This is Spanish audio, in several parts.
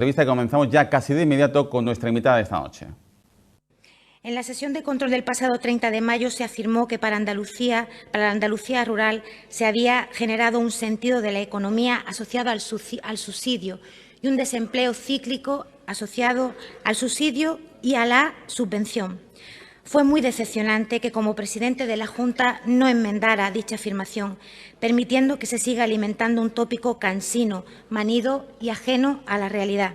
Entrevista que comenzamos ya casi de inmediato con nuestra invitada de esta noche. En la sesión de control del pasado 30 de mayo se afirmó que para la Andalucía rural se había generado un sentido de la economía asociado al subsidio y un desempleo cíclico asociado al subsidio y a la subvención. Fue muy decepcionante que como presidente de la Junta no enmendara dicha afirmación, permitiendo que se siga alimentando un tópico cansino, manido y ajeno a la realidad.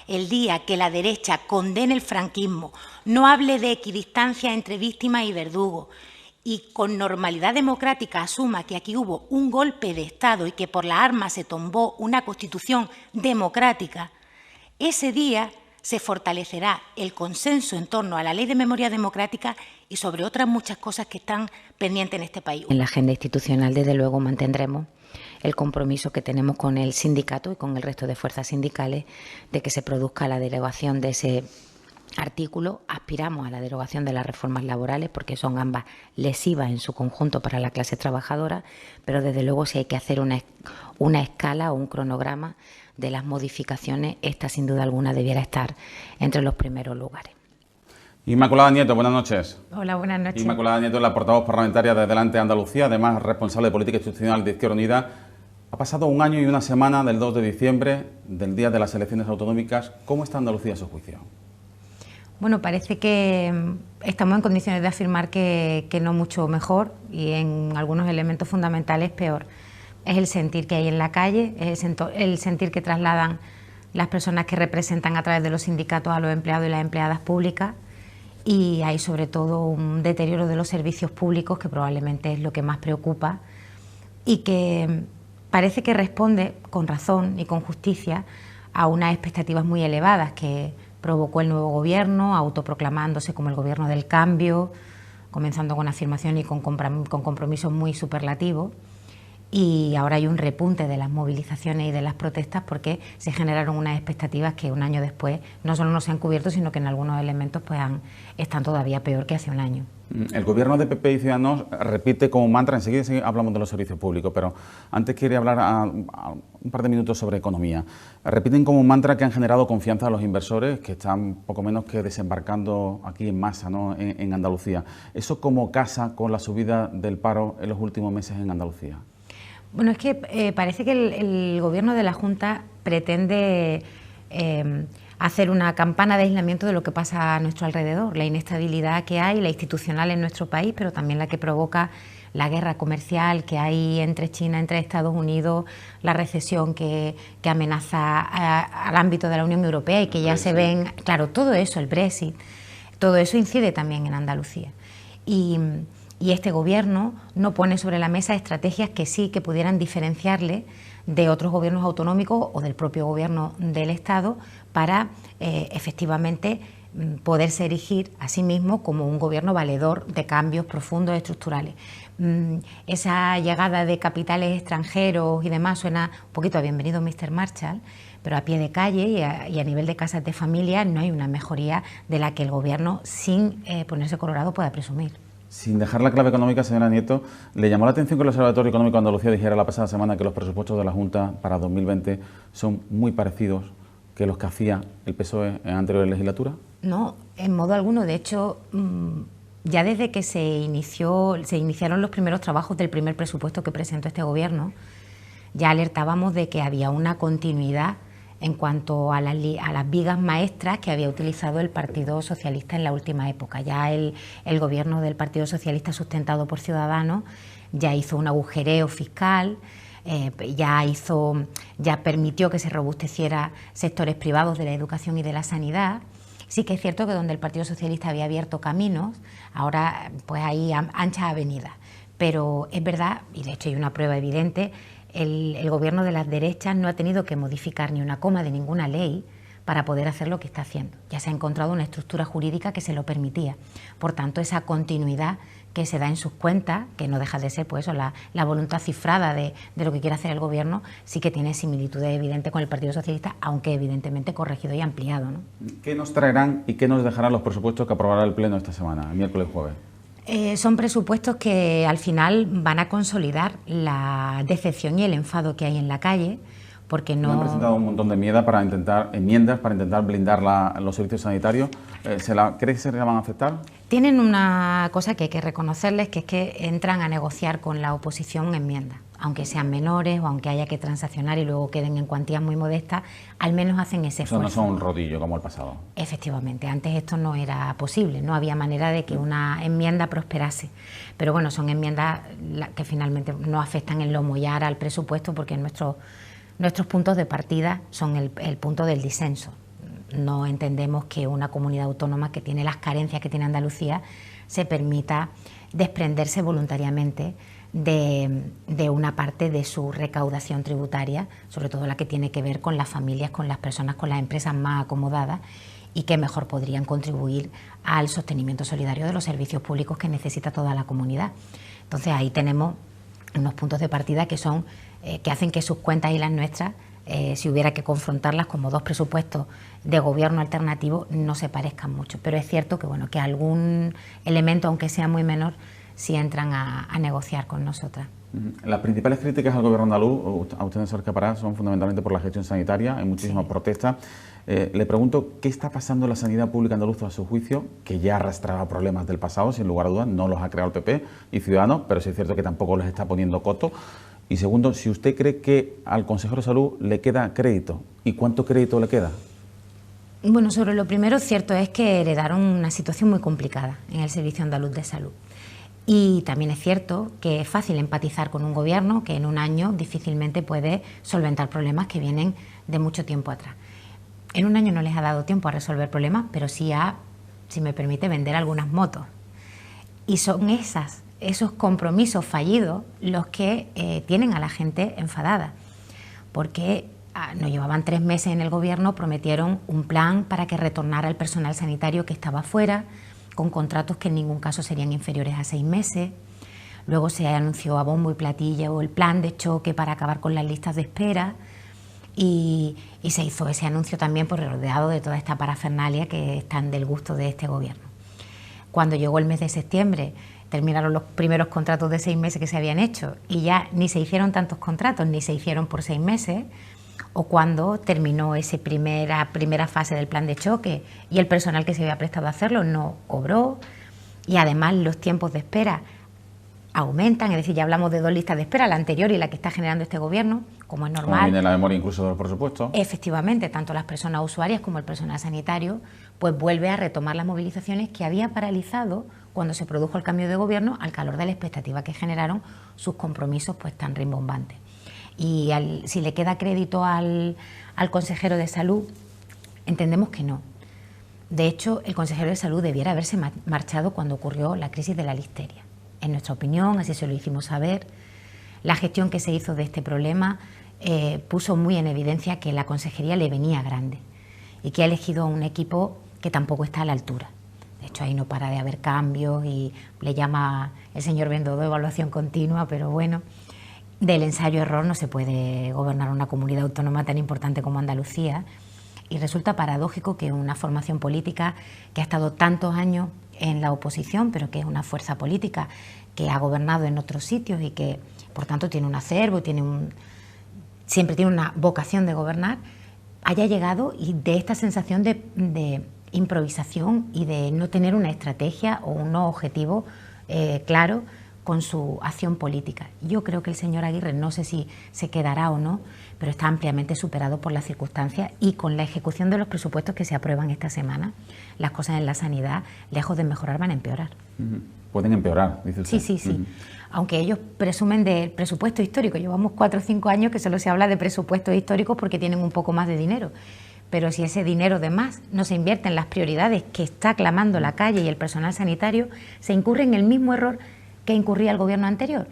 El día que la derecha condene el franquismo, no hable de equidistancia entre víctima y verdugo y con normalidad democrática asuma que aquí hubo un golpe de Estado y que por la arma se tumbó una Constitución democrática, ese día se fortalecerá el consenso en torno a la Ley de Memoria Democrática y sobre otras muchas cosas que están pendientes en este país. En la agenda institucional, desde luego, mantendremos el compromiso que tenemos con el sindicato y con el resto de fuerzas sindicales de que se produzca la derogación de ese artículo. Aspiramos a la derogación de las reformas laborales porque son ambas lesivas en su conjunto para la clase trabajadora, pero desde luego si hay que hacer una escala o un cronograma de las modificaciones, esta sin duda alguna debiera estar entre los primeros lugares. Inmaculada Nieto, buenas noches. Hola, buenas noches. Inmaculada Nieto es la portavoz parlamentaria de Adelante Andalucía, además responsable de Política Institucional de Izquierda Unida. Ha pasado un año y una semana del 2 de diciembre, del día de las elecciones autonómicas. ¿Cómo está Andalucía a su juicio? Bueno, parece que estamos en condiciones de afirmar que no mucho mejor y en algunos elementos fundamentales peor. Es el sentir que hay en la calle, es el sentir que trasladan las personas que representan a través de los sindicatos a los empleados y las empleadas públicas, y hay sobre todo un deterioro de los servicios públicos que probablemente es lo que más preocupa y que parece que responde con razón y con justicia a unas expectativas muy elevadas que provocó el nuevo gobierno, autoproclamándose como el gobierno del cambio, comenzando con afirmación y con compromisos muy superlativos. Y ahora hay un repunte de las movilizaciones y de las protestas porque se generaron unas expectativas que un año después no solo no se han cubierto, sino que en algunos elementos pues están todavía peor que hace un año. El gobierno de PP y Ciudadanos repite como mantra, enseguida hablamos de los servicios públicos, pero antes quería hablar a un par de minutos sobre economía. Repiten como mantra que han generado confianza a los inversores que están poco menos que desembarcando aquí en masa, ¿no?, en Andalucía. ¿Eso cómo casa con la subida del paro en los últimos meses en Andalucía? Bueno, es que parece que el Gobierno de la Junta pretende hacer una campana de aislamiento de lo que pasa a nuestro alrededor, la inestabilidad que hay, la institucional en nuestro país, pero también la que provoca la guerra comercial que hay entre China, entre Estados Unidos, la recesión que amenaza al ámbito de la Unión Europea y que ya se ven, claro, todo eso, el Brexit, todo eso incide también en Andalucía. Y este gobierno no pone sobre la mesa estrategias que sí que pudieran diferenciarle de otros gobiernos autonómicos o del propio gobierno del Estado para efectivamente poderse erigir a sí mismo como un gobierno valedor de cambios profundos estructurales. Esa llegada de capitales extranjeros y demás suena un poquito a bienvenido Mr. Marshall, pero a pie de calle y a nivel de casas de familia no hay una mejoría de la que el gobierno, sin ponerse colorado, pueda presumir. Sin dejar la clave económica, señora Nieto, ¿le llamó la atención que el Observatorio Económico de Andalucía dijera la pasada semana que los presupuestos de la Junta para 2020 son muy parecidos que los que hacía el PSOE en anteriores legislaturas? No, en modo alguno. De hecho, ya desde que se iniciaron los primeros trabajos del primer presupuesto que presentó este gobierno, ya alertábamos de que había una continuidad en cuanto a las vigas maestras que había utilizado el Partido Socialista en la última época. Ya el gobierno del Partido Socialista, sustentado por Ciudadanos, ya hizo un agujereo fiscal, ya permitió que se robusteciera sectores privados de la educación y de la sanidad. Sí que es cierto que donde el Partido Socialista había abierto caminos, ahora pues hay anchas avenidas. Pero es verdad, y de hecho hay una prueba evidente, el gobierno de las derechas no ha tenido que modificar ni una coma de ninguna ley para poder hacer lo que está haciendo. Ya se ha encontrado una estructura jurídica que se lo permitía. Por tanto, esa continuidad que se da en sus cuentas, que no deja de ser pues eso, la voluntad cifrada de lo que quiere hacer el gobierno, sí que tiene similitudes evidentes con el Partido Socialista, aunque evidentemente corregido y ampliado, ¿no? ¿Qué nos traerán y qué nos dejarán los presupuestos que aprobará el Pleno esta semana, el miércoles y jueves? Son presupuestos que al final van a consolidar la decepción y el enfado que hay en la calle porque no... Han presentado un montón de enmiendas para intentar blindar los servicios sanitarios. ¿Cree que se le van a aceptar? Tienen una cosa que hay que reconocerles, que es que entran a negociar con la oposición enmiendas. Aunque sean menores o aunque haya que transaccionar y luego queden en cuantías muy modestas, al menos hacen ese esfuerzo. Eso no son un rodillo como el pasado. Efectivamente, antes esto no era posible, no había manera de que una enmienda prosperase. Pero bueno, son enmiendas que finalmente no afectan en lo mollar al presupuesto, porque nuestros puntos de partida son el punto del disenso. No entendemos que una comunidad autónoma que tiene las carencias que tiene Andalucía se permita desprenderse voluntariamente de una parte de su recaudación tributaria, sobre todo la que tiene que ver con las familias, con las personas, con las empresas más acomodadas, y que mejor podrían contribuir al sostenimiento solidario de los servicios públicos que necesita toda la comunidad. Entonces ahí tenemos unos puntos de partida que son que hacen que sus cuentas y las nuestras, si hubiera que confrontarlas como dos presupuestos de gobierno alternativo, no se parezcan mucho. Pero es cierto que, bueno, que algún elemento, aunque sea muy menor, sí entran a negociar con nosotras. Las principales críticas al gobierno andaluz, a usted, señor Escapará, son fundamentalmente por la gestión sanitaria. Hay muchísimas protestas. Le pregunto, ¿qué está pasando en la sanidad pública andaluza a su juicio? Que ya arrastraba problemas del pasado, sin lugar a dudas, no los ha creado el PP y Ciudadanos, pero sí es cierto que tampoco les está poniendo coto. Y segundo, si usted cree que al consejero de Salud le queda crédito, ¿y cuánto crédito le queda? Bueno, sobre lo primero, cierto es que heredaron una situación muy complicada en el Servicio Andaluz de Salud. Y también es cierto que es fácil empatizar con un gobierno que en un año difícilmente puede solventar problemas que vienen de mucho tiempo atrás. En un año no les ha dado tiempo a resolver problemas, pero sí a, si me permite, vender algunas motos. Y son esos compromisos fallidos los que tienen a la gente enfadada, porque no llevaban 3 meses en el gobierno, prometieron un plan para que retornara el personal sanitario que estaba fuera, con contratos que en ningún caso serían inferiores a 6 meses. Luego se anunció a bombo y platillo el plan de choque para acabar con las listas de espera y se hizo ese anuncio también por rodeado de toda esta parafernalia que están del gusto de este gobierno. Cuando llegó el mes de septiembre, terminaron los primeros contratos de 6 meses que se habían hecho y ya ni se hicieron tantos contratos ni se hicieron por 6 meses, o cuando terminó esa primera fase del plan de choque y el personal que se había prestado a hacerlo no cobró, y además los tiempos de espera aumentan, es decir, ya hablamos de 2 listas de espera, la anterior y la que está generando este gobierno, como es normal. Como viene la memoria incluso de los presupuestos. Efectivamente, tanto las personas usuarias como el personal sanitario, pues vuelve a retomar las movilizaciones que había paralizado cuando se produjo el cambio de gobierno al calor de la expectativa que generaron sus compromisos pues tan rimbombantes. Y si le queda crédito al consejero de Salud, entendemos que no. De hecho, el consejero de Salud debiera haberse marchado cuando ocurrió la crisis de la listeria. En nuestra opinión, así se lo hicimos saber, la gestión que se hizo de este problema puso muy en evidencia que la consejería le venía grande y que ha elegido a un equipo que tampoco está a la altura. De hecho, ahí no para de haber cambios y le llama el señor Bendodo evaluación continua, pero bueno, del ensayo-error no se puede gobernar una comunidad autónoma tan importante como Andalucía, y resulta paradójico que una formación política que ha estado tantos años en la oposición, pero que es una fuerza política que ha gobernado en otros sitios y que por tanto tiene un acervo, siempre tiene una vocación de gobernar, haya llegado y de esta sensación de improvisación y de no tener una estrategia o un objetivo claro con su acción política. Yo creo que el señor Aguirre, no sé si se quedará o no, pero está ampliamente superado por las circunstancias, y con la ejecución de los presupuestos que se aprueban esta semana, las cosas en la sanidad, lejos de mejorar, van a empeorar. Pueden empeorar, dice usted. Sí. Aunque ellos presumen del presupuesto histórico, llevamos 4 o 5 años que solo se habla de presupuestos históricos porque tienen un poco más de dinero. Pero si ese dinero de más no se invierte en las prioridades que está clamando la calle y el personal sanitario, se incurre en el mismo error que incurría el gobierno anterior,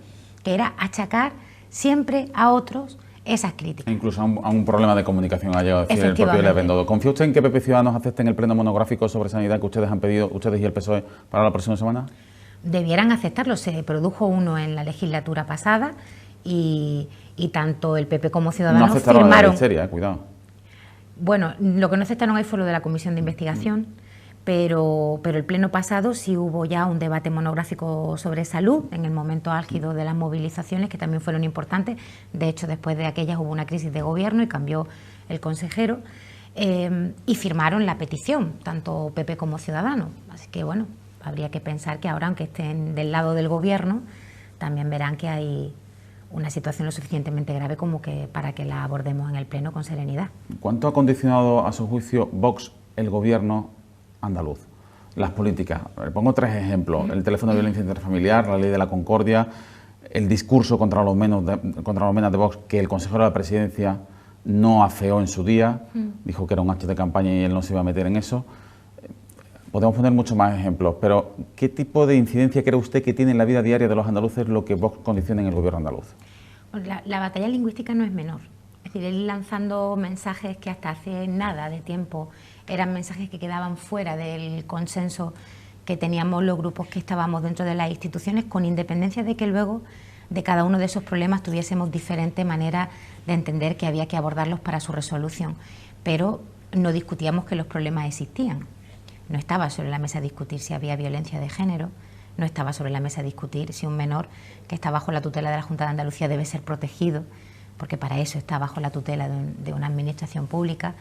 que era achacar siempre a otros esas críticas. Incluso a un problema de comunicación ha llegado a decir el propio Elia Bendodo. ¿Confía usted en que PP Ciudadanos acepten el pleno monográfico sobre sanidad que ustedes han pedido, ustedes y el PSOE, para la próxima semana? Debieran aceptarlo. Se produjo uno en la legislatura pasada y tanto el PP como Ciudadanos no aceptaron firmaron. La histeria, cuidado. Bueno, lo que no aceptaron ahí fue lo de la comisión de investigación, pero el pleno pasado sí hubo ya un debate monográfico sobre salud en el momento álgido de las movilizaciones, que también fueron importantes. De hecho, después de aquellas hubo una crisis de gobierno y cambió el consejero, y firmaron la petición, tanto PP como Ciudadanos. Así que, bueno, habría que pensar que ahora, aunque estén del lado del gobierno, también verán que hay una situación lo suficientemente grave como que para que la abordemos en el pleno con serenidad. ¿Cuánto ha condicionado, a su juicio, Vox el gobierno andaluz? Las políticas. Pongo 3 ejemplos: el teléfono de violencia intrafamiliar, la ley de la concordia, el discurso contra los menas de Vox, que el consejero de la presidencia no afeó en su día, dijo que era un acto de campaña y él no se iba a meter en eso. Podemos poner muchos más ejemplos, pero ¿qué tipo de incidencia cree usted que tiene en la vida diaria de los andaluces lo que Vox condiciona en el gobierno andaluz? La batalla lingüística no es menor. Es decir, ir lanzando mensajes que hasta hace nada de tiempo eran mensajes que quedaban fuera del consenso que teníamos los grupos que estábamos dentro de las instituciones, con independencia de que luego de cada uno de esos problemas tuviésemos diferente manera de entender que había que abordarlos para su resolución. Pero no discutíamos que los problemas existían. No estaba sobre la mesa discutir si había violencia de género, no estaba sobre la mesa discutir si un menor que está bajo la tutela de la Junta de Andalucía debe ser protegido, porque para eso está bajo la tutela de una administración pública.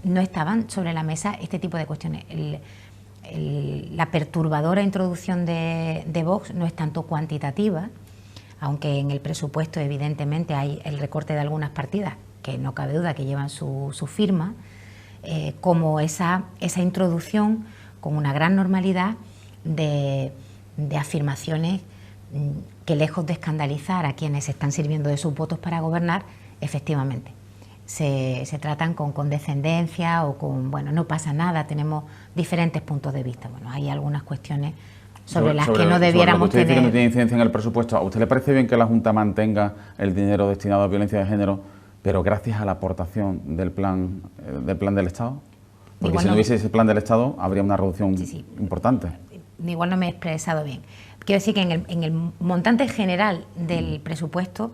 No estaban sobre la mesa este tipo de cuestiones. La perturbadora introducción de Vox no es tanto cuantitativa, aunque en el presupuesto evidentemente hay el recorte de algunas partidas, que no cabe duda que llevan su firma, como esa introducción con una gran normalidad de afirmaciones que, lejos de escandalizar a quienes están sirviendo de sus votos para gobernar, efectivamente se tratan con condescendencia o con, bueno, no pasa nada, tenemos diferentes puntos de vista. Bueno, hay algunas cuestiones sobre las que no debiéramos usted tener. Dice que no tiene incidencia en el presupuesto. ¿A usted le parece bien que la Junta mantenga el dinero destinado a violencia de género, pero gracias a la aportación del plan del Estado? Porque Igual si no no, hubiese ese plan del Estado, habría una reducción sí. importante. Igual no me he expresado bien. Quiero decir que en el montante general del presupuesto,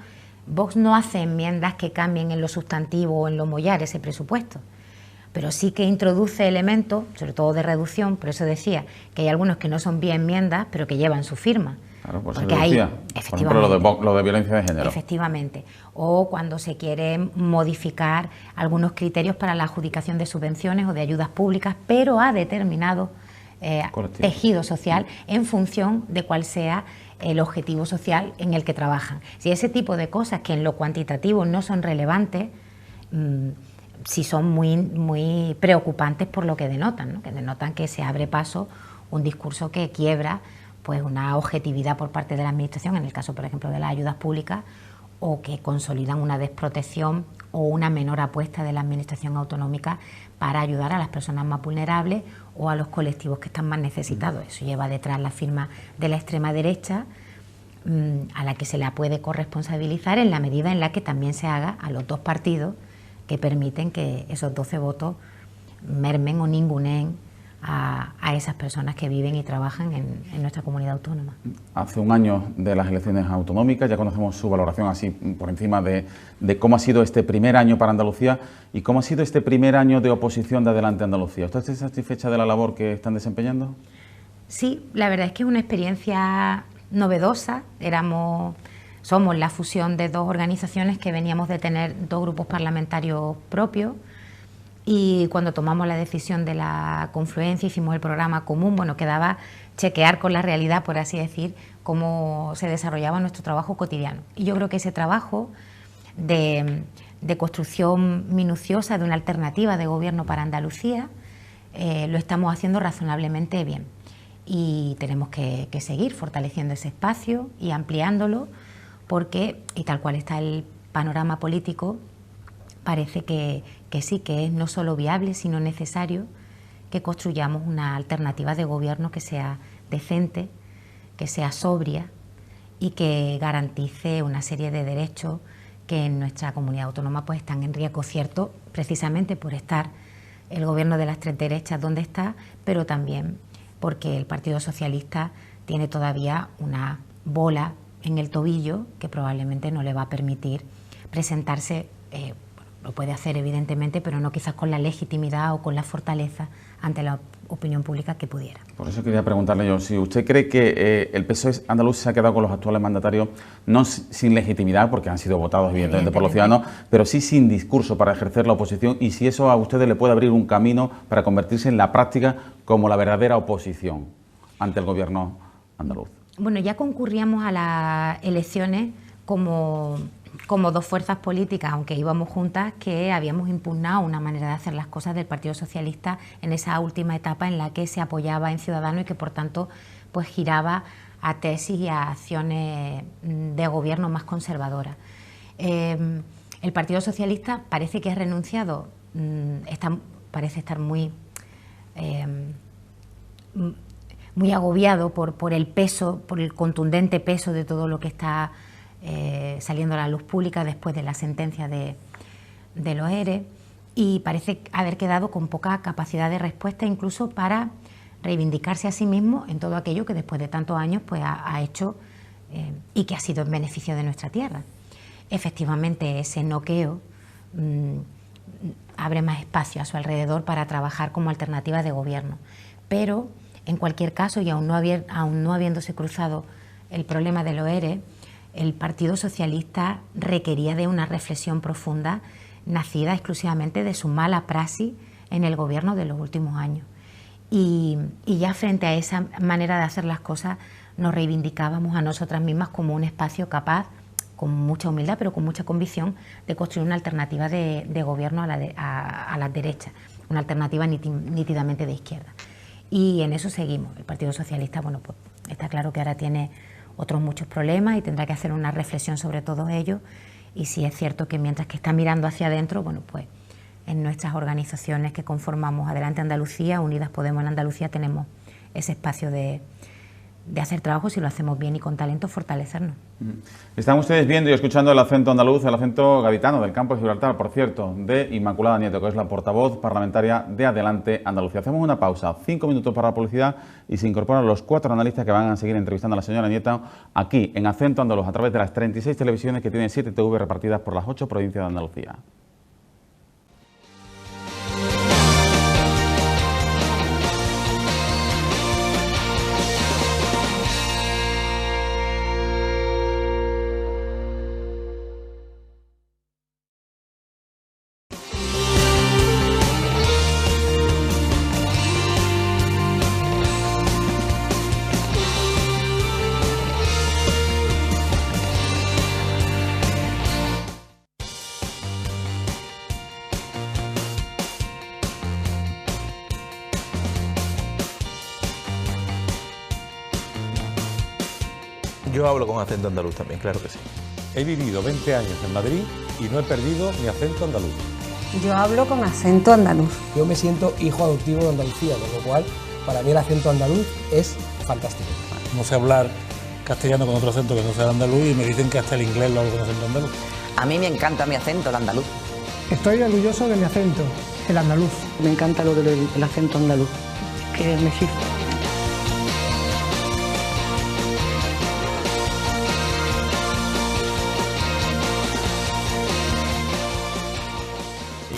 Vox no hace enmiendas que cambien en lo sustantivo o en lo mollar ese presupuesto, pero sí que introduce elementos, sobre todo de reducción. Por eso decía que hay algunos que no son bien enmiendas, pero que llevan su firma. Claro, pues porque hay, por ejemplo, lo de violencia de género. Efectivamente. O cuando se quiere modificar algunos criterios para la adjudicación de subvenciones o de ayudas públicas, pero a determinado tejido social en función de cuál sea el objetivo social en el que trabajan. Si ese tipo de cosas que en lo cuantitativo no son relevantes, sí son muy preocupantes por lo que denotan, ¿no? Que denotan que se abre paso un discurso que quiebra pues una objetividad por parte de la Administración, en el caso, por ejemplo, de las ayudas públicas, o que consolidan una desprotección o una menor apuesta de la Administración autonómica para ayudar a las personas más vulnerables o a los colectivos que están más necesitados. Eso lleva detrás la firma de la extrema derecha, a la que se la puede corresponsabilizar en la medida en la que también se haga a los dos partidos que permiten que esos 12 votos mermen o ninguneen a esas personas que viven y trabajan en nuestra comunidad autónoma. Hace un año de las elecciones autonómicas, ya conocemos su valoración así por encima de cómo ha sido este primer año para Andalucía y cómo ha sido este primer año de oposición de Adelante Andalucía. ¿Usted está satisfecha de la labor que están desempeñando? Sí, la verdad es que es una experiencia novedosa. Somos la fusión de dos organizaciones que veníamos de tener dos grupos parlamentarios propios. Y cuando tomamos la decisión de la confluencia, hicimos el programa común, bueno, quedaba chequear con la realidad, por así decir, cómo se desarrollaba nuestro trabajo cotidiano. Y yo creo que ese trabajo de construcción minuciosa de una alternativa de gobierno para Andalucía lo estamos haciendo razonablemente bien. Y tenemos que seguir fortaleciendo ese espacio y ampliándolo, porque, y tal cual está el panorama político, parece que sí, que es no solo viable, sino necesario que construyamos una alternativa de gobierno que sea decente, que sea sobria y que garantice una serie de derechos que en nuestra comunidad autónoma pues están en riesgo, cierto, precisamente por estar el gobierno de las tres derechas donde está, pero también porque el Partido Socialista tiene todavía una bola en el tobillo que probablemente no le va a permitir presentarse lo puede hacer evidentemente, pero no quizás con la legitimidad o con la fortaleza ante la opinión pública que pudiera. Por eso quería preguntarle yo, si usted cree que el PSOE andaluz se ha quedado con los actuales mandatarios, no sin legitimidad, porque han sido votados evidentemente por los ciudadanos, pero sí sin discurso para ejercer la oposición, y si eso a ustedes le puede abrir un camino para convertirse en la práctica como la verdadera oposición ante el gobierno andaluz. Bueno, ya concurríamos a las elecciones como dos fuerzas políticas, aunque íbamos juntas, que habíamos impugnado una manera de hacer las cosas del Partido Socialista en esa última etapa en la que se apoyaba en Ciudadanos y que por tanto pues giraba a tesis y a acciones de gobierno más conservadoras. El Partido Socialista parece que ha renunciado, parece estar muy agobiado por el peso, por el contundente peso de todo lo que está saliendo a la luz pública después de la sentencia de los ERE, y parece haber quedado con poca capacidad de respuesta incluso para reivindicarse a sí mismo en todo aquello que después de tantos años pues ha hecho y que ha sido en beneficio de nuestra tierra. Efectivamente, ese noqueo abre más espacio a su alrededor para trabajar como alternativa de gobierno, pero en cualquier caso, y aún no habiéndose cruzado el problema de los ERE, el Partido Socialista requería de una reflexión profunda nacida exclusivamente de su mala praxis en el gobierno de los últimos años. Y ya frente a esa manera de hacer las cosas nos reivindicábamos a nosotras mismas como un espacio capaz, con mucha humildad pero con mucha convicción, de construir una alternativa de gobierno a la derecha, una alternativa nítidamente de izquierda. Y en eso seguimos. El Partido Socialista, bueno, pues está claro que ahora tiene otros muchos problemas y tendrá que hacer una reflexión sobre todos ellos, y sí es cierto que mientras que está mirando hacia adentro, bueno, pues en nuestras organizaciones que conformamos Adelante Andalucía, Unidas Podemos en Andalucía, tenemos ese espacio de hacer trabajo, si lo hacemos bien y con talento, fortalecernos. Están ustedes viendo y escuchando el acento andaluz, el acento gaditano del campo de Gibraltar, por cierto, de Inmaculada Nieto, que es la portavoz parlamentaria de Adelante Andalucía. Hacemos una pausa, 5 minutos para la publicidad, y se incorporan los 4 analistas que van a seguir entrevistando a la señora Nieto aquí en acento andaluz, a través de las 36 televisiones que tienen 7 TV repartidas por las 8 provincias de Andalucía. Yo hablo con acento andaluz también, claro que sí. He vivido 20 años en Madrid y no he perdido mi acento andaluz. Yo hablo con acento andaluz. Yo me siento hijo adoptivo de Andalucía, con lo cual para mí el acento andaluz es fantástico. No sé hablar castellano con otro acento que no sea el andaluz y me dicen que hasta el inglés lo hablo con acento andaluz. A mí me encanta mi acento, el andaluz. Estoy orgulloso de mi acento, el andaluz. Me encanta lo del acento andaluz, que me sirve.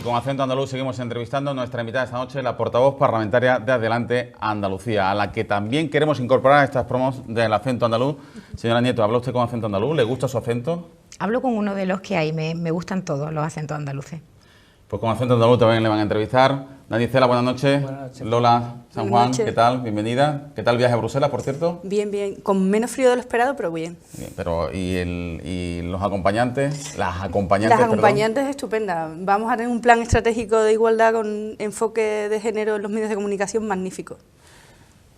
Con acento andaluz seguimos entrevistando a nuestra invitada esta noche, la portavoz parlamentaria de Adelante Andalucía, a la que también queremos incorporar a estas promos del acento andaluz. Señora Nieto, ¿habla usted con acento andaluz? ¿Le gusta su acento? Hablo con uno de los que hay, me gustan todos los acentos andaluces. Pues con acento andaluz también le van a entrevistar. Dani Cela, buenas noches. Buenas noches. Lola San Juan, ¿qué tal? Bienvenida. ¿Qué tal el viaje a Bruselas, por cierto? Bien, bien. Con menos frío de lo esperado, pero bien. Bien, pero ¿y los acompañantes? Las acompañantes, Estupendas. Vamos a tener un plan estratégico de igualdad con enfoque de género en los medios de comunicación magnífico.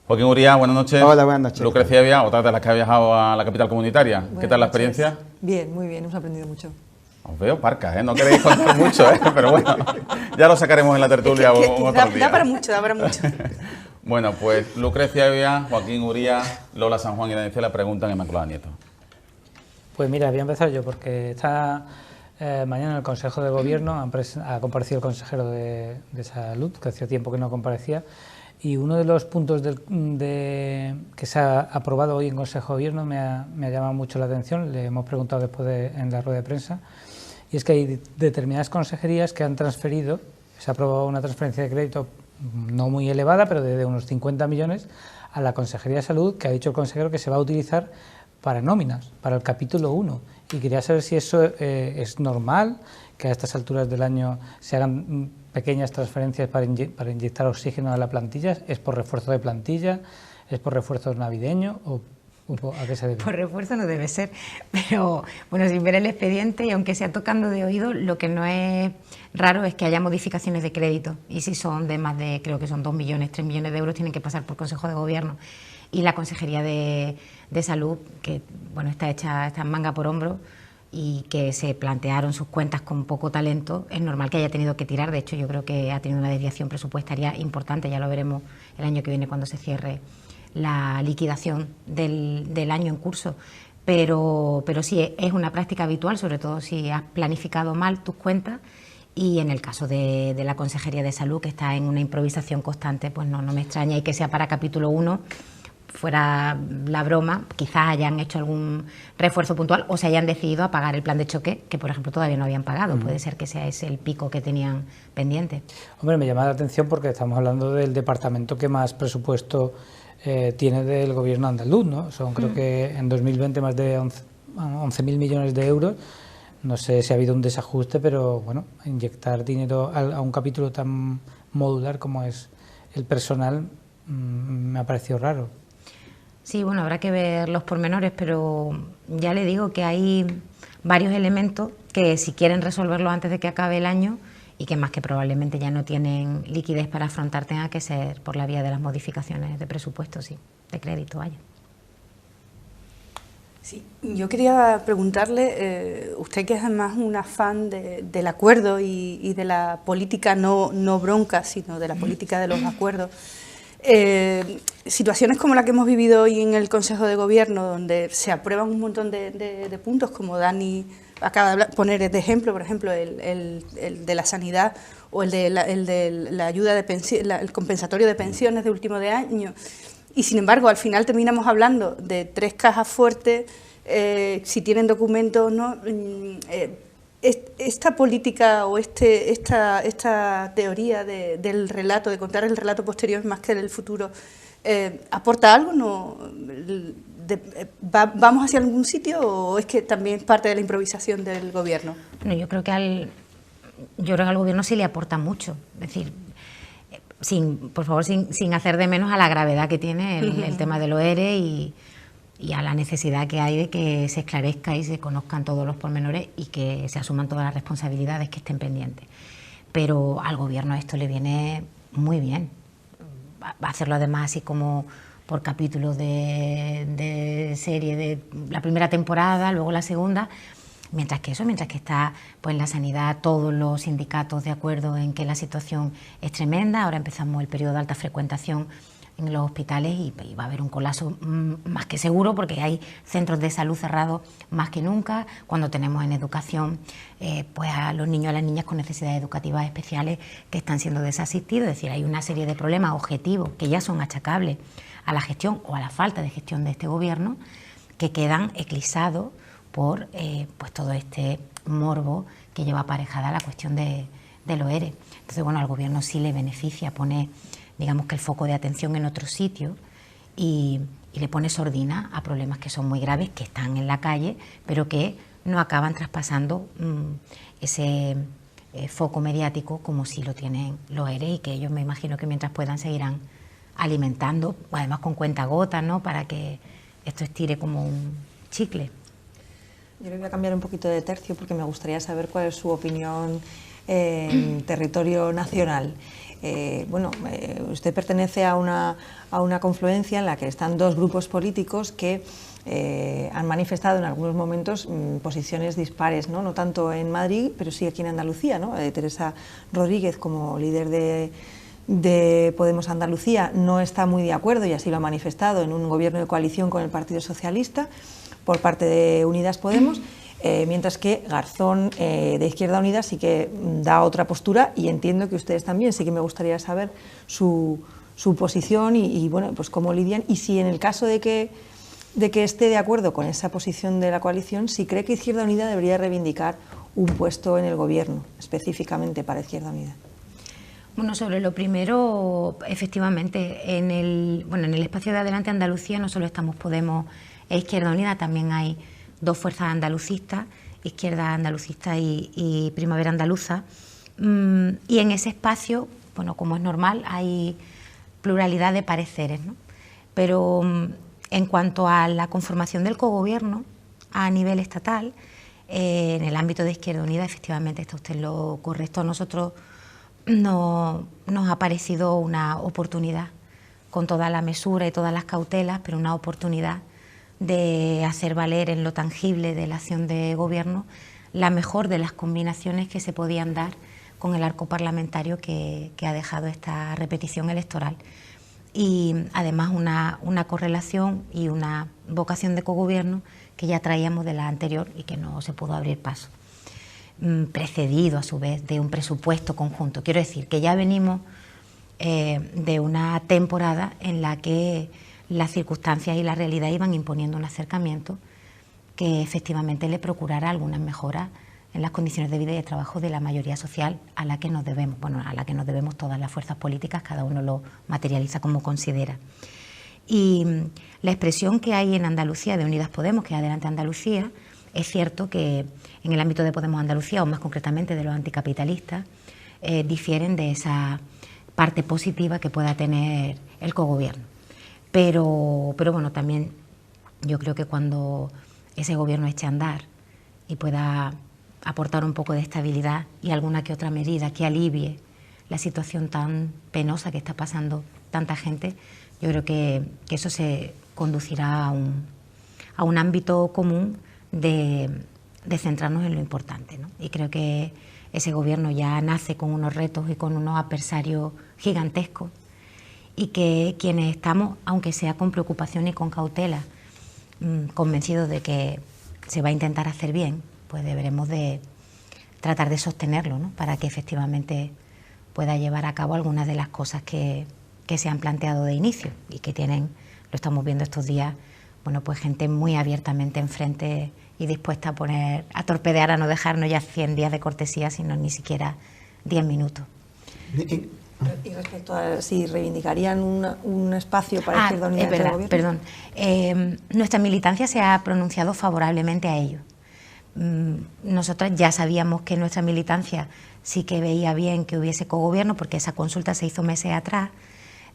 Joaquín Uría, buenas noches. Hola, buenas noches. Lucrecia Evia, otra de las que ha viajado a la capital comunitaria. Buenas ¿Qué tal la noches. experiencia? Bien, muy bien, hemos aprendido mucho. Os veo parcas, ¿eh? No queréis contar mucho, ¿eh? Pero bueno, ya lo sacaremos en la tertulia otro día. Da para mucho, da para mucho. Bueno, pues Lucrecia Evia, Joaquín Uría, Lola San Juan y Dani Cela preguntan a Inmaculada Nieto. Pues mira, voy a empezar yo, porque está mañana en el Consejo de Gobierno, ha comparecido el consejero de Salud, que hacía tiempo que no comparecía, y uno de los puntos que se ha aprobado hoy en Consejo de Gobierno me ha llamado mucho la atención, le hemos preguntado después en la rueda de prensa, y es que hay determinadas consejerías que han transferido, se ha aprobado una transferencia de crédito no muy elevada, pero de unos 50 millones a la Consejería de Salud, que ha dicho el consejero que se va a utilizar para nóminas, para el capítulo 1. Y quería saber si eso es normal, que a estas alturas del año se hagan pequeñas transferencias para inyectar oxígeno a la plantilla. ¿Es por refuerzo de plantilla? ¿Es por refuerzo navideño? ¿O a qué se debe? Por refuerzo no debe ser, pero bueno, sin ver el expediente y aunque sea tocando de oído, lo que no es raro es que haya modificaciones de crédito, y si son de más de, creo que son 2 millones, 3 millones de euros, tienen que pasar por Consejo de Gobierno. Y la Consejería de Salud, que bueno, está en manga por hombro, y que se plantearon sus cuentas con poco talento, es normal que haya tenido que tirar. De hecho, yo creo que ha tenido una desviación presupuestaria importante, ya lo veremos el año que viene cuando se cierre la liquidación del año en curso, pero sí es una práctica habitual, sobre todo si has planificado mal tus cuentas, y en el caso de la Consejería de Salud, que está en una improvisación constante, pues no me extraña, y que sea para capítulo 1, fuera la broma, quizás hayan hecho algún refuerzo puntual o se hayan decidido a pagar el plan de choque, que por ejemplo todavía no habían pagado. Puede ser que sea ese el pico que tenían pendiente. Hombre, me llama la atención porque estamos hablando del departamento que más presupuesto tiene del gobierno andaluz, ¿no? Son, creo que en 2020 más de 11.000 millones de euros. No sé si ha habido un desajuste, pero bueno, inyectar dinero a un capítulo tan modular como es el personal me ha parecido raro. Sí, bueno, habrá que ver los pormenores, pero ya le digo que hay varios elementos que si quieren resolverlo antes de que acabe el año, y que más que probablemente ya no tienen liquidez para afrontar, tenga que ser por la vía de las modificaciones de presupuesto, sí, de crédito, vaya. Sí, yo quería preguntarle, usted que es además una fan del acuerdo y de la política no bronca, sino de la política de los acuerdos, situaciones como la que hemos vivido hoy en el Consejo de Gobierno, donde se aprueban un montón de puntos, como Dani acaba de poner de ejemplo, por ejemplo, el de la sanidad o el de la ayuda de pensión, el compensatorio de pensiones de último de año, y sin embargo al final terminamos hablando de 3 cajas fuertes, si tienen documentos o no. Esta política o esta teoría del relato, de contar el relato posterior más que el futuro, ¿aporta algo? ¿No? ¿Vamos hacia algún sitio o es que también es parte de la improvisación del gobierno? Bueno, yo creo que al gobierno sí le aporta mucho, es decir, por favor, sin hacer de menos a la gravedad que tiene el tema del OERE y a la necesidad que hay de que se esclarezca y se conozcan todos los pormenores y que se asuman todas las responsabilidades que estén pendientes. Pero al gobierno esto le viene muy bien. Va a hacerlo además así como por capítulos de serie, de la primera temporada, luego la segunda, mientras que está pues en la sanidad todos los sindicatos de acuerdo en que la situación es tremenda. Ahora empezamos el periodo de alta frecuentación en los hospitales y va a haber un colapso más que seguro, porque hay centros de salud cerrados más que nunca, cuando tenemos en educación pues a los niños y a las niñas con necesidades educativas especiales que están siendo desasistidos. Es decir, hay una serie de problemas objetivos que ya son achacables a la gestión o a la falta de gestión de este gobierno, que quedan eclipsados por pues todo este morbo que lleva aparejada la cuestión del OERE. Entonces, bueno, al gobierno sí le beneficia, pone, digamos, que el foco de atención en otro sitio y le pone sordina a problemas que son muy graves, que están en la calle, pero que no acaban traspasando ese foco mediático como si lo tienen los ERE, y que ellos, me imagino que mientras puedan seguirán alimentando, además con cuentagotas, ¿no?, para que esto estire como un chicle. Yo le voy a cambiar un poquito de tercio porque me gustaría saber cuál es su opinión en territorio nacional. Usted pertenece a una confluencia en la que están 2 grupos políticos que han manifestado en algunos momentos posiciones dispares, no tanto en Madrid, pero sí aquí en Andalucía, ¿no? Teresa Rodríguez, como líder de Podemos Andalucía, no está muy de acuerdo, y así lo ha manifestado, en un gobierno de coalición con el Partido Socialista por parte de Unidas Podemos, mientras que Garzón, de Izquierda Unida, sí que da otra postura, y entiendo que ustedes también. Sí que me gustaría saber su posición y bueno, pues cómo lidian, y si en el caso de que esté de acuerdo con esa posición de la coalición, si cree que Izquierda Unida debería reivindicar un puesto en el Gobierno, específicamente para Izquierda Unida? Bueno, sobre lo primero, efectivamente, en el espacio de Adelante Andalucía no solo estamos Podemos e Izquierda Unida, también hay dos fuerzas andalucistas, Izquierda Andalucista y Primavera Andaluza, y en ese espacio, bueno, como es normal, hay pluralidad de pareceres, ¿no? Pero en cuanto a la conformación del cogobierno a nivel estatal, en el ámbito de Izquierda Unida, efectivamente está usted lo correcto. A nosotros nos ha parecido una oportunidad, con toda la mesura y todas las cautelas, pero una oportunidad de hacer valer en lo tangible de la acción de gobierno la mejor de las combinaciones que se podían dar con el arco parlamentario que ha dejado esta repetición electoral. Y además una correlación y una vocación de cogobierno que ya traíamos de la anterior y que no se pudo abrir paso, precedido a su vez de un presupuesto conjunto. Quiero decir que ya venimos de una temporada en la que las circunstancias y la realidad iban imponiendo un acercamiento que efectivamente le procurara algunas mejoras en las condiciones de vida y de trabajo de la mayoría social a la que nos debemos, bueno, a la que nos debemos todas las fuerzas políticas, cada uno lo materializa como considera. Y la expresión que hay en Andalucía de Unidas Podemos, que es Adelante Andalucía, es cierto que en el ámbito de Podemos Andalucía, o más concretamente de los anticapitalistas, difieren de esa parte positiva que pueda tener el cogobierno. Pero bueno, también yo creo que cuando ese gobierno eche a andar y pueda aportar un poco de estabilidad y alguna que otra medida que alivie la situación tan penosa que está pasando tanta gente, yo creo que eso se conducirá a un ámbito común de centrarnos en lo importante, ¿no? Y creo que ese gobierno ya nace con unos retos y con unos adversarios gigantescos, y que quienes estamos, aunque sea con preocupación y con cautela, convencidos de que se va a intentar hacer bien, pues deberemos de tratar de sostenerlo, ¿no? Para que efectivamente pueda llevar a cabo algunas de las cosas que se han planteado de inicio y que tienen, lo estamos viendo estos días, bueno, pues gente muy abiertamente enfrente y dispuesta a torpedear, a no dejarnos ya 100 días de cortesía, sino ni siquiera 10 minutos. Y respecto a si reivindicarían un espacio para Izquierda Unida en el gobierno. Perdón. Nuestra militancia se ha pronunciado favorablemente a ello. Nosotras ya sabíamos que nuestra militancia sí que veía bien que hubiese cogobierno, porque esa consulta se hizo meses atrás,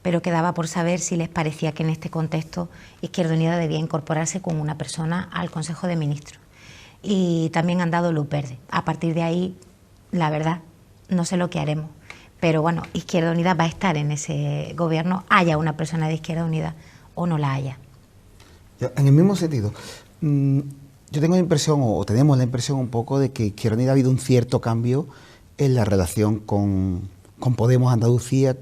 pero quedaba por saber si les parecía que en este contexto Izquierda Unida debía incorporarse con una persona al Consejo de Ministros. Y también han dado luz verde. A partir de ahí, la verdad, no sé lo que haremos. Pero bueno, Izquierda Unida va a estar en ese gobierno, haya una persona de Izquierda Unida o no la haya. En el mismo sentido, yo tengo la impresión, o tenemos la impresión un poco, de que Izquierda Unida ha habido un cierto cambio en la relación con Podemos Andalucía,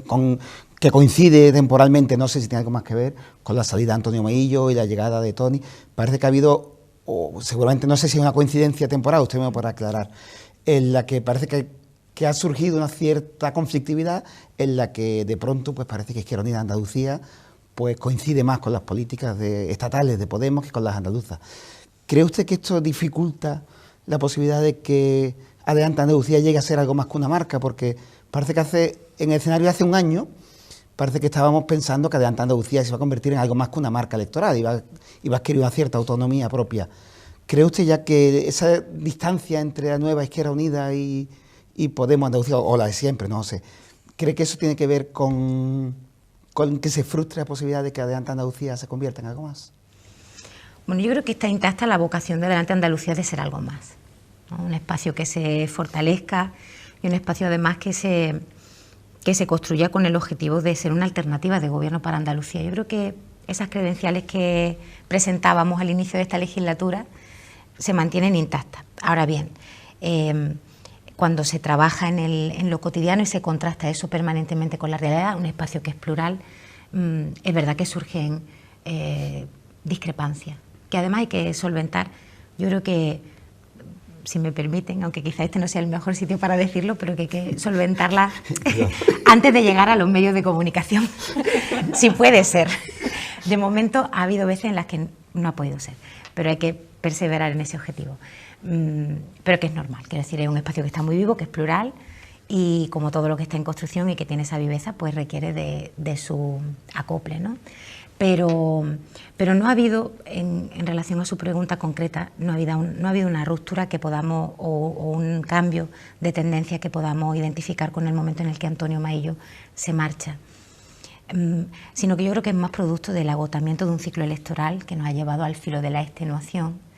que coincide temporalmente, no sé si tiene algo más que ver, con la salida de Antonio Maillo y la llegada de Toni. Parece que ha habido, o seguramente, no sé si es una coincidencia temporal, usted me lo podrá aclarar, en la que parece que ha surgido una cierta conflictividad, en la que de pronto pues parece que Izquierda Unida Andalucía pues coincide más con las políticas estatales de Podemos que con las andaluzas. ¿Cree usted que esto dificulta la posibilidad de que Adelante Andalucía llegue a ser algo más que una marca? Porque parece que en el escenario de hace un año, parece que estábamos pensando que Adelante Andalucía se iba a convertir en algo más que una marca electoral, iba a adquirir una cierta autonomía propia. ¿Cree usted ya que esa distancia entre la nueva Izquierda Unida y Podemos Andalucía, o la de siempre, no sé, cree que eso tiene que ver con que se frustre la posibilidad de que Adelante Andalucía se convierta en algo más? Bueno, yo creo que está intacta la vocación de Adelante Andalucía de ser algo más, ¿no? Un espacio que se fortalezca y un espacio además que se construya con el objetivo de ser una alternativa de gobierno para Andalucía. Yo creo que esas credenciales que presentábamos al inicio de esta legislatura se mantienen intactas. Ahora bien, cuando se trabaja en lo cotidiano y se contrasta eso permanentemente con la realidad, un espacio que es plural, es verdad que surgen discrepancias, que además hay que solventar. Yo creo que, si me permiten, aunque quizá este no sea el mejor sitio para decirlo, pero que hay que solventarla antes de llegar a los medios de comunicación, si puede ser. De momento ha habido veces en las que no ha podido ser, pero hay que perseverar en ese objetivo. pero que es normal, quiero decir, es un espacio que está muy vivo, que es plural, y como todo lo que está en construcción y que tiene esa viveza, pues requiere de su acople, ¿no? Pero no ha habido, en relación a su pregunta concreta, no ha habido una ruptura que podamos, o un cambio de tendencia que podamos identificar con el momento en el que Antonio Maillo se marcha, sino que yo creo que es más producto del agotamiento de un ciclo electoral que nos ha llevado al filo de la extenuación,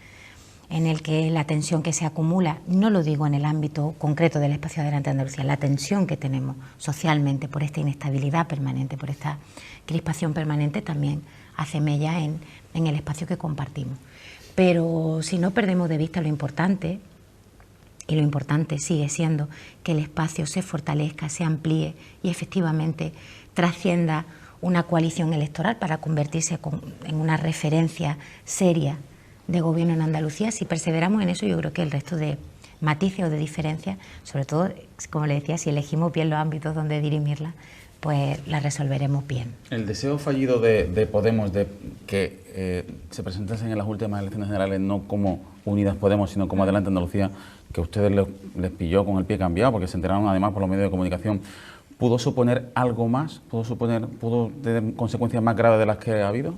en el que la tensión que se acumula, no lo digo en el ámbito concreto del espacio Adelante Andalucía, la tensión que tenemos socialmente por esta inestabilidad permanente, por esta crispación permanente, también hace mella en el espacio que compartimos. Pero si no perdemos de vista lo importante, y lo importante sigue siendo que el espacio se fortalezca, se amplíe y efectivamente trascienda una coalición electoral para convertirse en una referencia seria de gobierno en Andalucía. Si perseveramos en eso, yo creo que el resto de matices o de diferencias, sobre todo, como le decía, si elegimos bien los ámbitos donde dirimirla, pues la resolveremos bien. El deseo fallido de Podemos de que se presentasen en las últimas elecciones generales no como Unidas Podemos, sino como Adelante Andalucía, que a ustedes les pilló con el pie cambiado, porque se enteraron además por los medios de comunicación, ¿pudo suponer algo más? ¿Pudo tener consecuencias más graves de las que ha habido?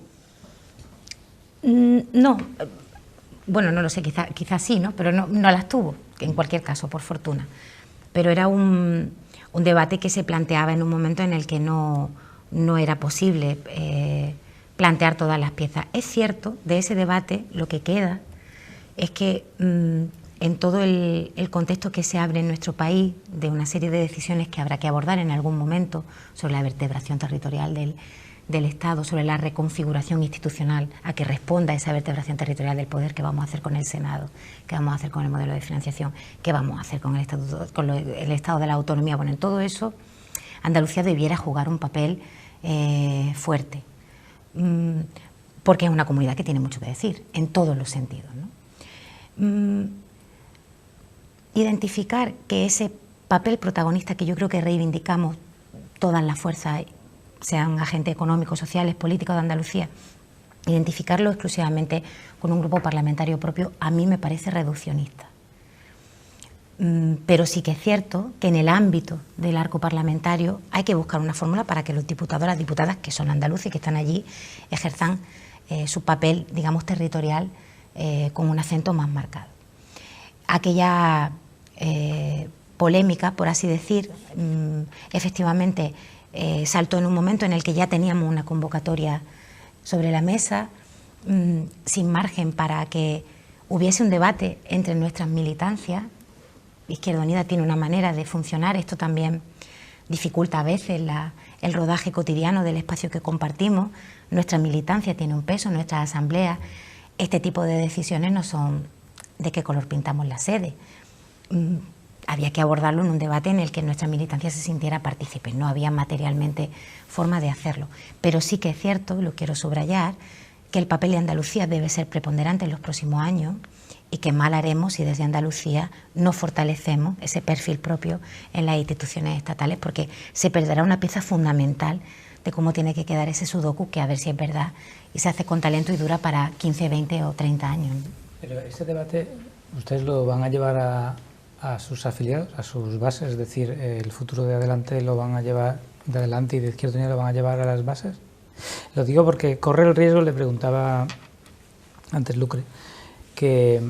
No, bueno, no lo sé, quizás sí, ¿no? Pero no las tuvo, en cualquier caso, por fortuna. Pero era un debate que se planteaba en un momento en el que no era posible plantear todas las piezas. Es cierto, de ese debate lo que queda es que en todo el contexto que se abre en nuestro país, de una serie de decisiones que habrá que abordar en algún momento sobre la vertebración territorial del Estado, sobre la reconfiguración institucional a que responda esa vertebración territorial del poder, qué vamos a hacer con el Senado, qué vamos a hacer con el modelo de financiación, qué vamos a hacer con el Estado de la autonomía. Bueno, en todo eso Andalucía debiera jugar un papel fuerte, porque es una comunidad que tiene mucho que decir, en todos los sentidos, ¿no? Identificar que ese papel protagonista que yo creo que reivindicamos todas las fuerzas, sean agentes económicos, sociales, políticos de Andalucía, identificarlo exclusivamente con un grupo parlamentario propio, a mí me parece reduccionista. Pero sí que es cierto que en el ámbito del arco parlamentario hay que buscar una fórmula para que los diputados, las diputadas que son andaluces y que están allí, ejerzan su papel, digamos, territorial con un acento más marcado. Aquella polémica, por así decir, efectivamente saltó en un momento en el que ya teníamos una convocatoria sobre la mesa, sin margen para que hubiese un debate entre nuestras militancias. Izquierda Unida tiene una manera de funcionar, esto también dificulta a veces el rodaje cotidiano del espacio que compartimos. Nuestra militancia tiene un peso, nuestras asambleas. Este tipo de decisiones no son de qué color pintamos la sede. Había que abordarlo en un debate en el que nuestra militancia se sintiera partícipe. No había materialmente forma de hacerlo. Pero sí que es cierto, lo quiero subrayar, que el papel de Andalucía debe ser preponderante en los próximos años y que mal haremos si desde Andalucía no fortalecemos ese perfil propio en las instituciones estatales, porque se perderá una pieza fundamental de cómo tiene que quedar ese sudoku, que a ver si es verdad y se hace con talento y dura para 15, 20 o 30 años. Pero ese debate ustedes lo van a llevar a sus afiliados, a sus bases, es decir, el futuro de Adelante lo van a llevar de Adelante y de Izquierda Unida lo van a llevar a las bases. Lo digo porque corre el riesgo, le preguntaba antes Lucre, que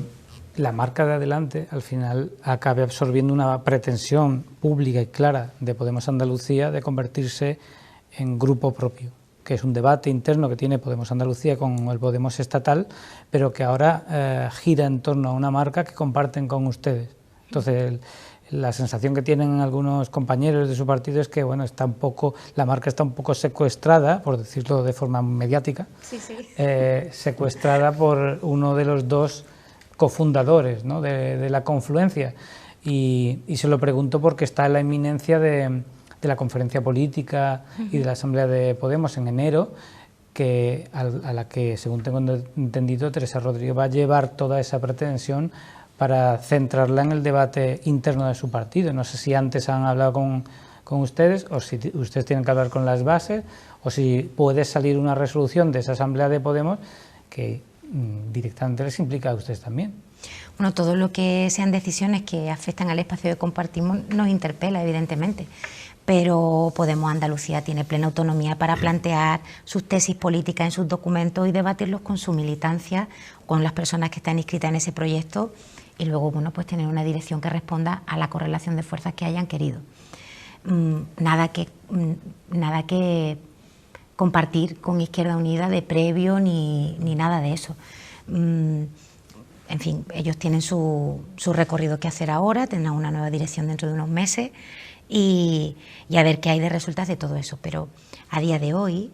la marca de Adelante al final acabe absorbiendo una pretensión pública y clara de Podemos Andalucía de convertirse en grupo propio, que es un debate interno que tiene Podemos Andalucía con el Podemos estatal, pero que ahora gira en torno a una marca que comparten con ustedes. Entonces, la sensación que tienen algunos compañeros de su partido es que bueno, la marca está un poco secuestrada, por decirlo de forma mediática, secuestrada por uno de los dos cofundadores, ¿no?, de la confluencia. Y se lo pregunto porque está en la inminencia de la conferencia política y de la Asamblea de Podemos en enero, a la que, según tengo entendido, Teresa Rodríguez va a llevar toda esa pretensión para centrarla en el debate interno de su partido. No sé si antes han hablado con ustedes o si ustedes tienen que hablar con las bases o si puede salir una resolución de esa Asamblea de Podemos que directamente les implica a ustedes también. Bueno, todo lo que sean decisiones que afectan al espacio que compartimos nos interpela, evidentemente, pero Podemos Andalucía tiene plena autonomía para plantear sus tesis políticas en sus documentos y debatirlos con su militancia, con las personas que están inscritas en ese proyecto y luego, bueno, pues tener una dirección que responda a la correlación de fuerzas que hayan querido. Nada que compartir con Izquierda Unida de previo ni nada de eso. En fin, ellos tienen su recorrido que hacer ahora, tendrán una nueva dirección dentro de unos meses y a ver qué hay de resultados de todo eso. Pero a día de hoy,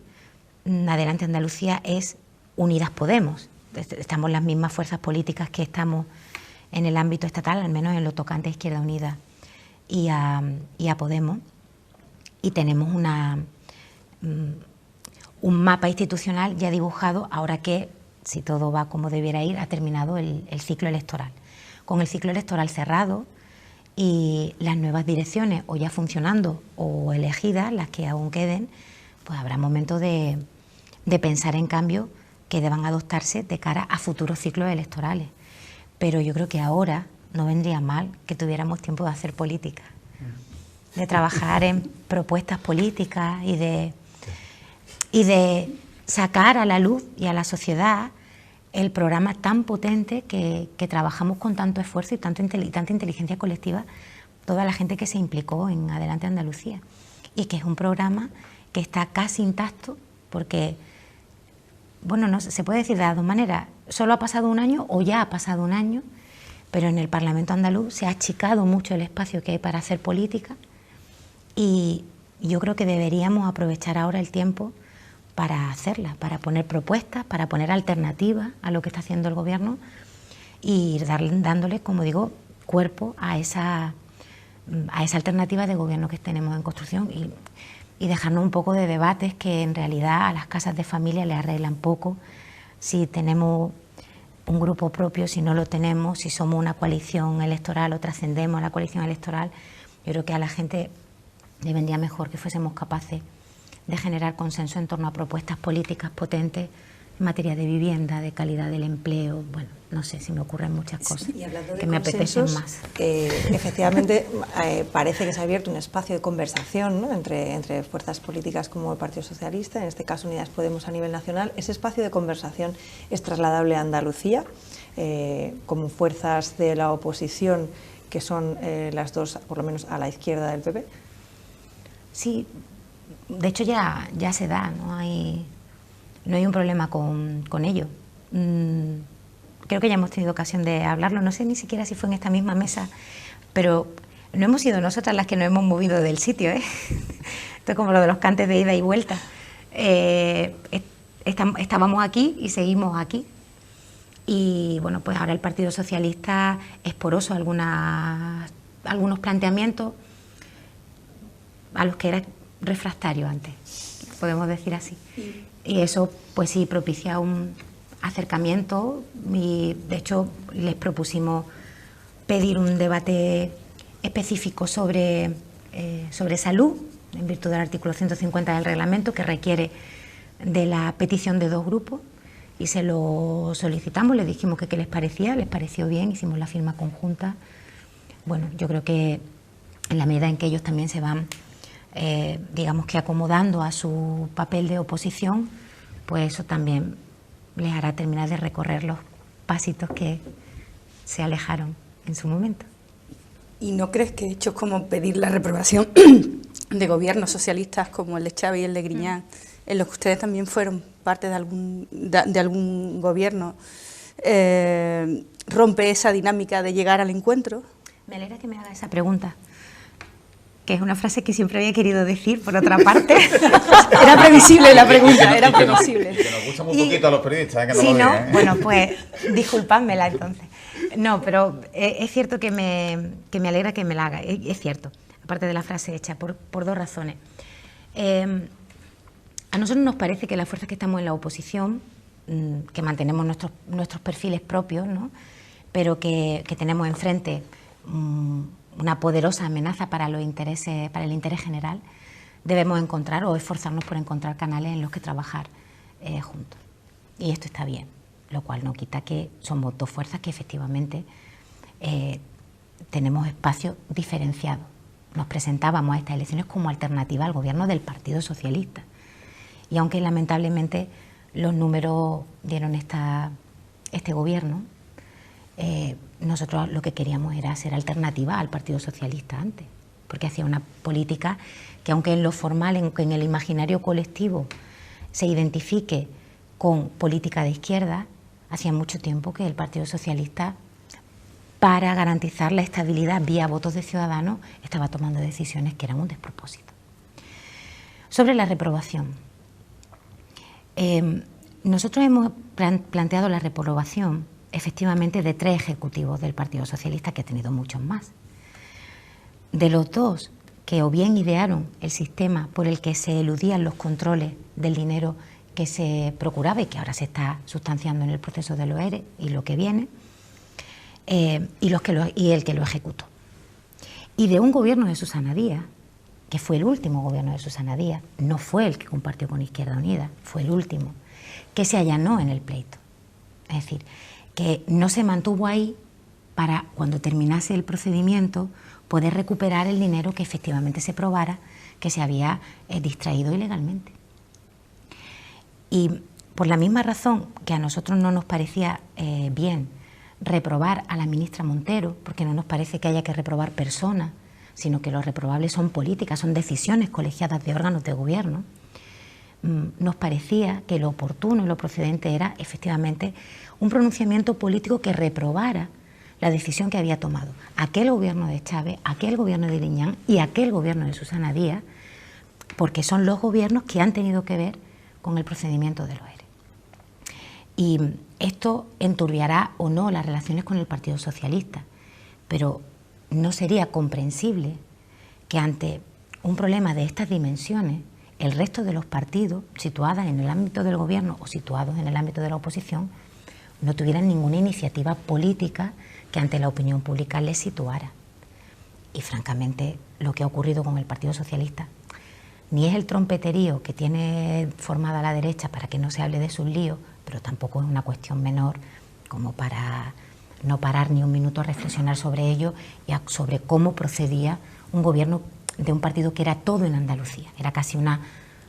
Adelante Andalucía es Unidas Podemos. Estamos las mismas fuerzas políticas que estamos en el ámbito estatal, al menos en lo tocante a Izquierda Unida y a Podemos, y tenemos un mapa institucional ya dibujado ahora que, si todo va como debiera ir, ha terminado el ciclo electoral. Con el ciclo electoral cerrado y las nuevas direcciones o ya funcionando o elegidas, las que aún queden, pues habrá momentos de pensar en cambios que deban adoptarse de cara a futuros ciclos electorales. Pero yo creo que ahora no vendría mal que tuviéramos tiempo de hacer política, de trabajar en propuestas políticas y de sacar a la luz y a la sociedad el programa tan potente que trabajamos con tanto esfuerzo y tanta inteligencia colectiva toda la gente que se implicó en Adelante Andalucía, y que es un programa que está casi intacto porque, bueno, no se puede decir de las dos maneras, solo ha pasado un año o ya ha pasado un año, pero en el Parlamento andaluz se ha achicado mucho el espacio que hay para hacer política y yo creo que deberíamos aprovechar ahora el tiempo para hacerla, para poner propuestas, para poner alternativas a lo que está haciendo el Gobierno y ir dándole, como digo, cuerpo a esa alternativa de gobierno que tenemos en construcción y dejarnos un poco de debates que en realidad a las casas de familia le arreglan poco, si tenemos un grupo propio, si no lo tenemos, si somos una coalición electoral o trascendemos a la coalición electoral. Yo creo que a la gente le vendría mejor que fuésemos capaces de generar consenso en torno a propuestas políticas potentes en materia de vivienda, de calidad del empleo. Bueno, no sé, si me ocurren muchas cosas que me apetecen más. Efectivamente, parece que se ha abierto un espacio de conversación, ¿no?, entre fuerzas políticas como el Partido Socialista, en este caso Unidas Podemos a nivel nacional. Ese espacio de conversación es trasladable a Andalucía, como fuerzas de la oposición, que son las dos, por lo menos a la izquierda del PP. Sí, de hecho ya se da, no hay un problema con ello. Creo que ya hemos tenido ocasión de hablarlo, no sé ni siquiera si fue en esta misma mesa, pero no hemos sido nosotras las que nos hemos movido del sitio, ¿eh? Esto es como lo de los cantes de ida y vuelta. Estábamos aquí y seguimos aquí. Y bueno, pues ahora el Partido Socialista es poroso algunos planteamientos a los que era refractario antes, podemos decir así. Y eso pues sí propicia un acercamiento y de hecho les propusimos pedir un debate específico sobre salud en virtud del artículo 150 del reglamento, que requiere de la petición de 2 grupos, y se lo solicitamos, les dijimos que qué les pareció bien, hicimos la firma conjunta. Bueno, yo creo que en la medida en que ellos también se van digamos que acomodando a su papel de oposición, pues eso también les hará terminar de recorrer los pasitos que se alejaron en su momento. ¿Y no crees que hechos como pedir la reprobación de gobiernos socialistas como el de Xavi y el de Griñán, en los que ustedes también fueron parte de algún gobierno, rompe esa dinámica de llegar al encuentro? Me alegra que me haga esa pregunta, que es una frase que siempre había querido decir, por otra parte. Era previsible la pregunta, era previsible. Que nos gusta muy poquito a los periodistas, que no sí, lo ¿no? digan, ¿eh? Bueno, pues disculpadmela entonces. No, pero es cierto que me alegra que me la haga, es cierto, aparte de la frase hecha, por 2 razones. A nosotros nos parece que las fuerzas que estamos en la oposición, que mantenemos nuestros perfiles propios, ¿no?, pero que tenemos enfrente una poderosa amenaza para el interés general, debemos encontrar o esforzarnos por encontrar canales en los que trabajar juntos. Y esto está bien. lo cual no quita que somos dos fuerzas que efectivamente tenemos espacios diferenciados. Nos presentábamos a estas elecciones como alternativa al gobierno del Partido Socialista. Y aunque lamentablemente los números dieron este gobierno, nosotros lo que queríamos era ser alternativa al Partido Socialista antes, porque hacía una política que, aunque en lo formal, en el imaginario colectivo se identifique con política de izquierda, hacía mucho tiempo que el Partido Socialista, para garantizar la estabilidad vía votos de Ciudadanos, estaba tomando decisiones que eran un despropósito. Sobre la reprobación. Nosotros hemos planteado la reprobación efectivamente de 3 ejecutivos del Partido Socialista, que ha tenido muchos más. De los 2 que o bien idearon el sistema por el que se eludían los controles del dinero que se procuraba y que ahora se está sustanciando en el proceso de los ERE y lo que viene, y el que lo ejecutó. Y de un gobierno de Susana Díaz, que fue el último gobierno de Susana Díaz, no fue el que compartió con Izquierda Unida, fue el último, que se allanó en el pleito. Es decir, que no se mantuvo ahí para, cuando terminase el procedimiento, poder recuperar el dinero que efectivamente se probara que se había distraído ilegalmente. Y por la misma razón que a nosotros no nos parecía bien reprobar a la ministra Montero, porque no nos parece que haya que reprobar personas, sino que lo reprobables son políticas, son decisiones colegiadas de órganos de gobierno, nos parecía que lo oportuno y lo procedente era efectivamente un pronunciamiento político que reprobara la decisión que había tomado aquel gobierno de Chávez, aquel gobierno de Liñán y aquel gobierno de Susana Díaz, porque son los gobiernos que han tenido que ver con el procedimiento de los ERE. Y esto enturbiará o no las relaciones con el Partido Socialista, pero no sería comprensible que ante un problema de estas dimensiones el resto de los partidos situados en el ámbito del gobierno o situados en el ámbito de la oposición no tuvieran ninguna iniciativa política que ante la opinión pública les situara. Y francamente lo que ha ocurrido con el Partido Socialista ni es el trompeterío que tiene formada la derecha para que no se hable de sus líos, pero tampoco es una cuestión menor como para no parar ni un minuto a reflexionar sobre ello y sobre cómo procedía un gobierno de un partido que era todo en Andalucía, era casi una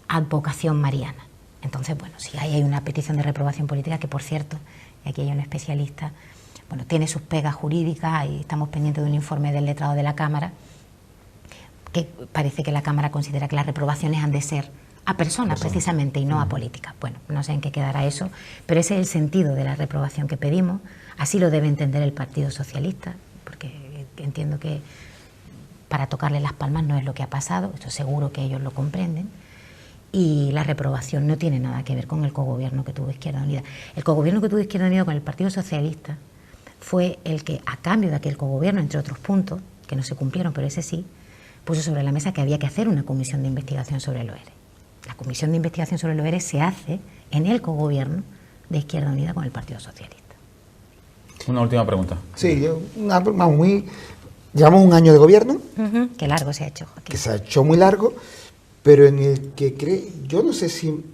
advocación mariana. Entonces, bueno, si hay una petición de reprobación política, que por cierto, y aquí hay un especialista, bueno, tiene sus pegas jurídicas y estamos pendientes de un informe del letrado de la Cámara, que parece que la Cámara considera que las reprobaciones han de ser a personas precisamente y no a políticas. Bueno, no sé en qué quedará eso, pero ese es el sentido de la reprobación que pedimos, así lo debe entender el Partido Socialista, porque entiendo que para tocarle las palmas no es lo que ha pasado, esto seguro que ellos lo comprenden, y la reprobación no tiene nada que ver con el cogobierno que tuvo Izquierda Unida. El cogobierno que tuvo Izquierda Unida con el Partido Socialista fue el que, a cambio de aquel cogobierno, entre otros puntos, que no se cumplieron, pero ese sí, puso sobre la mesa que había que hacer una comisión de investigación sobre los ERE. La comisión de investigación sobre los ERE se hace en el cogobierno de Izquierda Unida con el Partido Socialista. Una última pregunta. Sí, llevamos un año de gobierno. Qué largo se ha hecho, Joaquín. Que se ha hecho muy largo, pero en el que yo no sé si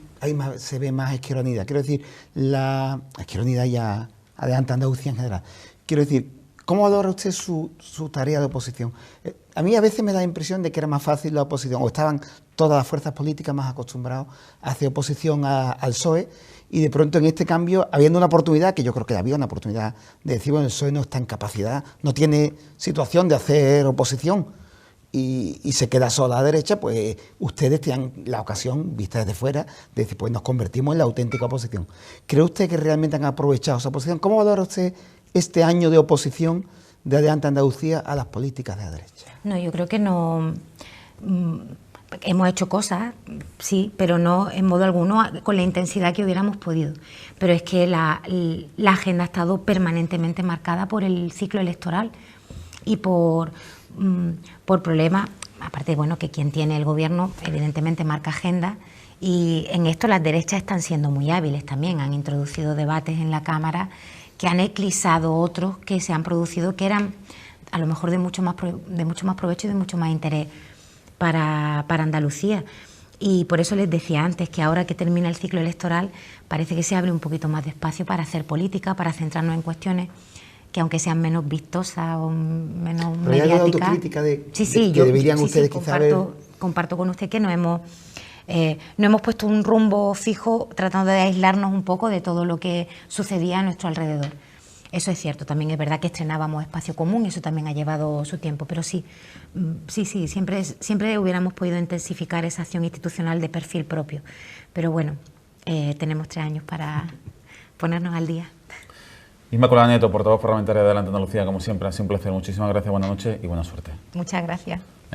se ve más Izquierda Unida. Quiero decir, la Izquierda Unida ya adelanta Andalucía en general. Quiero decir, ¿cómo valora usted su tarea de oposición? A mí a veces me da la impresión de que era más fácil la oposición, o estaban todas las fuerzas políticas más acostumbradas a hacer oposición al PSOE, y de pronto en este cambio, habiendo una oportunidad, que yo creo que había una oportunidad de decir, bueno, el PSOE no está en capacidad, no tiene situación de hacer oposición, y se queda sola a la derecha, pues ustedes tienen la ocasión, vista desde fuera, de decir, pues nos convertimos en la auténtica oposición. ¿Cree usted que realmente han aprovechado esa oposición? ¿Cómo valora usted este año de oposición de Adelante Andalucía a las políticas de la derecha? No, yo creo que no. Hemos hecho cosas, sí, pero no en modo alguno con la intensidad que hubiéramos podido. Pero es que la agenda ha estado permanentemente marcada por el ciclo electoral y por problemas, aparte, bueno, que quien tiene el gobierno evidentemente marca agenda, y en esto las derechas están siendo muy hábiles también, han introducido debates en la Cámara que han eclipsado otros que se han producido que eran a lo mejor de mucho más provecho y de mucho más interés para Andalucía. Y por eso les decía antes que ahora que termina el ciclo electoral parece que se abre un poquito más de espacio para hacer política, para centrarnos en cuestiones que aunque sean menos vistosas o menos mediáticas. ¿Pero hay algo de autocrítica que deberían ustedes quizá ver? Comparto con usted que no hemos puesto un rumbo fijo tratando de aislarnos un poco de todo lo que sucedía a nuestro alrededor. Eso es cierto, también es verdad que estrenábamos Espacio Común y eso también ha llevado su tiempo, pero sí, siempre hubiéramos podido intensificar esa acción institucional de perfil propio. Pero bueno, tenemos 3 años para ponernos al día. Inmaculada Nieto, portavoz parlamentaria de Adelante Andalucía, como siempre, ha sido un placer. Muchísimas gracias, buenas noches y buena suerte. Muchas gracias.